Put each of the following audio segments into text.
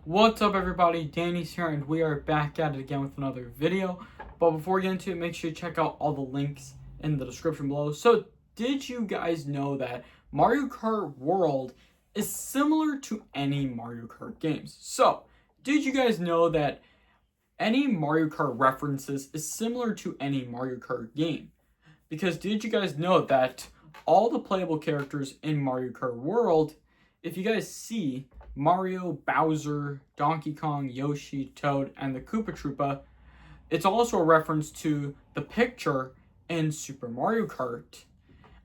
What's up everybody, Danny's here and we are back at it again with another video. But before we get into it, make sure you check out all the links in the description below. So did you guys know that Mario Kart World is similar to any Mario Kart games? So did you guys know that any Mario Kart references is similar to any Mario Kart game? Because did you guys know that all the playable characters in Mario Kart World, if you guys see Mario, Bowser, Donkey Kong, Yoshi, Toad, and the Koopa Troopa, it's also a reference to the picture in Super Mario Kart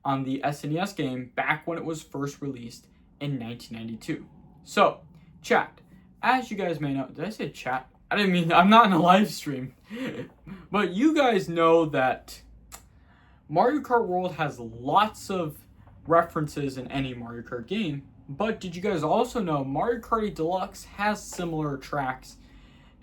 on the SNES game back when it was first released in 1992. So, chat, as you guys may know, did I say chat? I didn't mean, I'm not in a live stream. But you guys know that Mario Kart World has lots of references in any Mario Kart game. But did you guys also know Mario Kart 8 Deluxe has similar tracks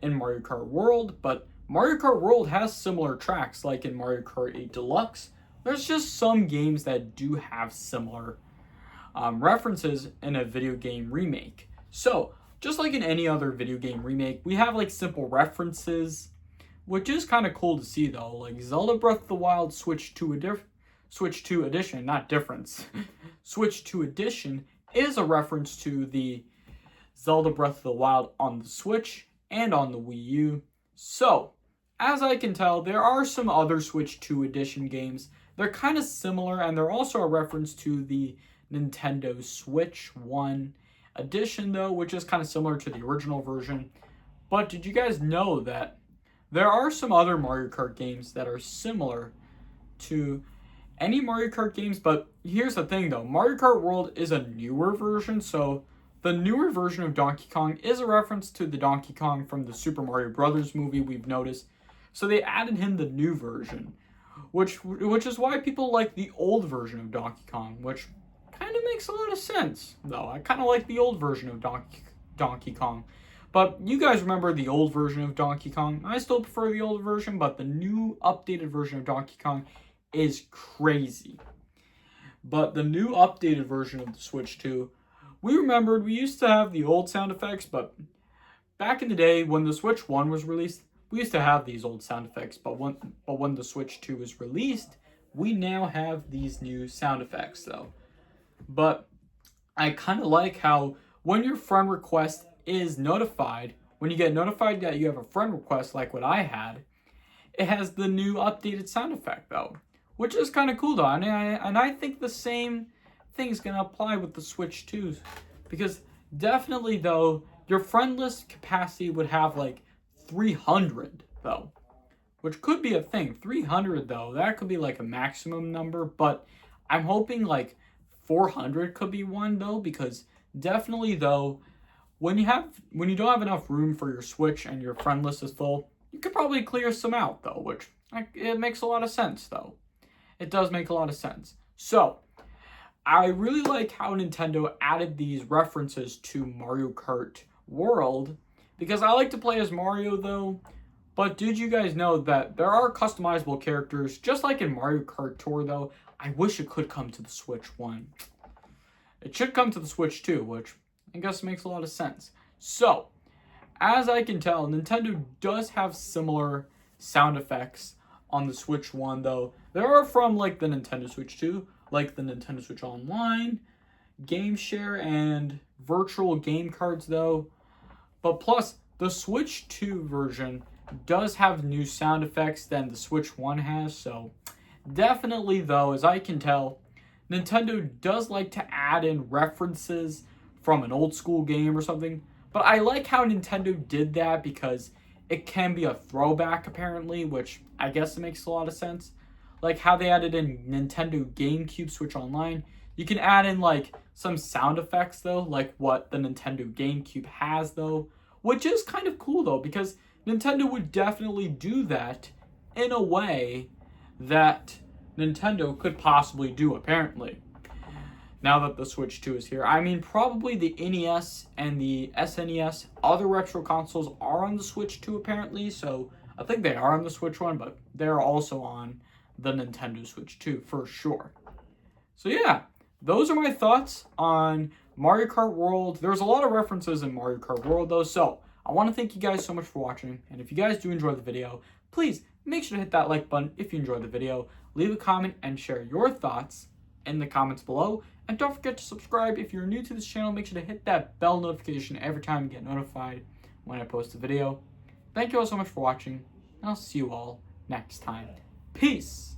in Mario Kart World, but Mario Kart World has similar tracks like in Mario Kart 8 Deluxe. There's just some games that do have similar references in a video game remake. So, just like in any other video game remake, we have like simple references, which is kind of cool to see though. Like Zelda Breath of the Wild Switch 2 Edition, not difference. Switch 2 Edition is a reference to the Zelda Breath of the Wild on the Switch and on the Wii U. So, as I can tell, there are some other Switch 2 Edition games. They're kind of similar, and they're also a reference to the Nintendo Switch 1 Edition, though, which is kind of similar to the original version. But did you guys know that there are some other Mario Kart games that are similar to any Mario Kart games? But here's the thing though, Mario Kart World is a newer version, so the newer version of Donkey Kong is a reference to the Donkey Kong from the Super Mario Brothers movie, we've noticed. So they added in the new version, which is why people like the old version of Donkey Kong, which kind of makes a lot of sense though. I kind of like the old version of Donkey Kong. But you guys remember the old version of Donkey Kong. I still prefer the old version, but the new updated version of Donkey Kong is crazy. But the new updated version of the Switch 2, we remembered we used to have the old sound effects, but back in the day when the Switch 1 was released, we used to have these old sound effects, but when the Switch 2 was released, we now have these new sound effects though. But I kind of like how when your friend request is notified, when you get notified that you have a friend request like what I had, it has the new updated sound effect though, which is kind of cool though. And I think the same thing is going to apply with the Switch 2s, because definitely though, your friend list capacity would have like 300 though, which could be a thing. 300 though, that could be like a maximum number, but I'm hoping like 400 could be one though, because definitely though, when you don't have enough room for your Switch and your friend list is full, you could probably clear some out though, which it makes a lot of sense though. It does make a lot of sense. So, I really like how Nintendo added these references to Mario Kart World, because I like to play as Mario though. But did you guys know that there are customizable characters, just like in Mario Kart Tour though? I wish it could come to the Switch 1. It should come to the Switch 2, which I guess makes a lot of sense. So, as I can tell, Nintendo does have similar sound effects on the Switch 1 though. There are from like the Nintendo Switch 2, like the Nintendo Switch Online, Game Share, and virtual game cards though. But plus, the Switch 2 version does have new sound effects than the Switch 1 has, so definitely though, as I can tell, Nintendo does like to add in references from an old school game or something. But I like how Nintendo did that because it can be a throwback apparently, which I guess it makes a lot of sense. Like how they added in Nintendo GameCube Switch Online. You can add in like some sound effects though, like what the Nintendo GameCube has though, which is kind of cool though, because Nintendo would definitely do that in a way that Nintendo could possibly do apparently. Now that the Switch 2 is here. I mean, probably the NES and the SNES, other retro consoles are on the Switch 2 apparently, so I think they are on the Switch 1, but they're also on the Nintendo Switch 2 for sure. So yeah, those are my thoughts on Mario Kart World. There's a lot of references in Mario Kart World though, so I want to thank you guys so much for watching, and if you guys do enjoy the video, please make sure to hit that like button if you enjoyed the video, leave a comment and share your thoughts in the comments below, and don't forget to subscribe if you're new to this channel. Make sure to hit that bell notification every time you get notified when I post a video. Thank you all so much for watching, and I'll see you all next time. Peace!